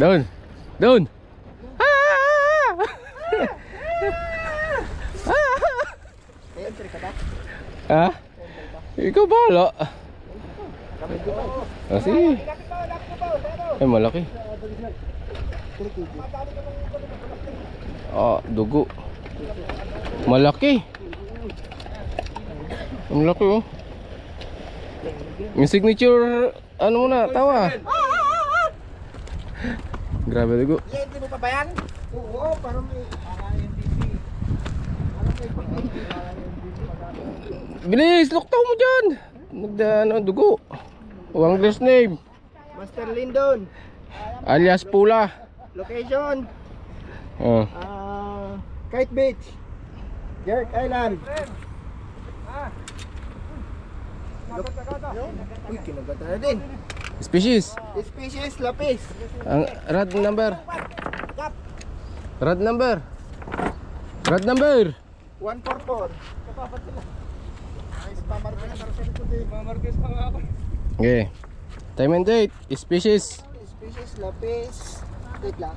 Doon. Doon. Entry ka ba? Ha? Ikaw bahala. Sige. Ay, malaki. Dugo. Malaki. Ang laki oh. Yung signature, ano muna, tawa. Grabe dugo. Hindi mo pa ba yan? Oo, parang may Bilis, luktaw mo dyan. Dugo. Wangler's name. Master Lindon. Alias Pula. Location. Oh. Kite Beach. Jerk Island. Uy, kinagata na din. Species. Species lapis. Ang rad number. Rad number. Rad number. 144. Okay. Time and date. Species. Species lapis. Wait lang.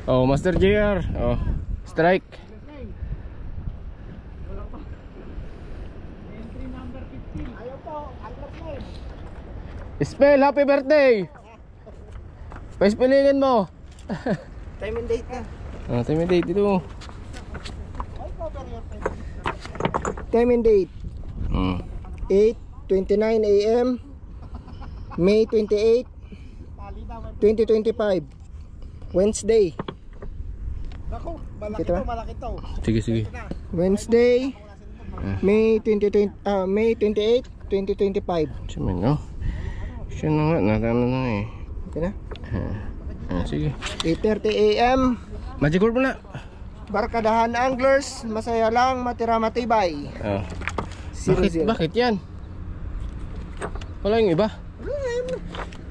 Oh, Master JR. Oh, strike. Ayaw po. Unlock name. Spell happy birthday. Paspelingin mo. Time and date na. Time and date dito. Time and date. 8:29 AM May 28 2025 Wednesday. Ako, malaki to, malaki to. Sige, sige. Wednesday May 28 2025. Sige, no. Siya na nga, natano na eh. Okay na? Sige. 8:30 AM Magic Orb na. Barkadahan Anglers, masaya lang, matira matibay. Bakit yan? Wala yung iba?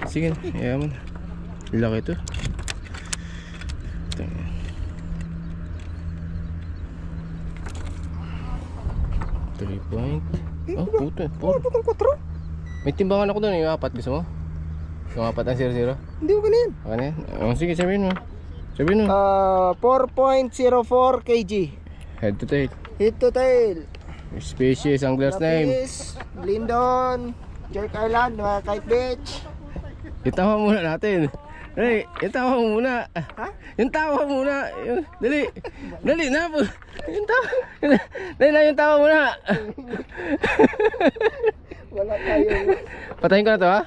Sige na, yaman. Laki ito. 3 point. Oh, puto. 4. May timbangan ako doon, yung 4 gusto mo? Yung 4 ang 0-0? Hindi ko ganyan. Ano yan? Sige, sabihin mo. Sabihin mo. 4.04 kg. Head to tail. Head to tail. Species, angler's name. Lapis, Lindon, Jerk Island, Kite Beach. Itawa muna natin. Dali, itawa mo muna. Ha? Yung tawa muna. Dali. Dali na po. Yung tawa. Dali na yung tawa muna. Wala tayo. Patayin ko na to ha.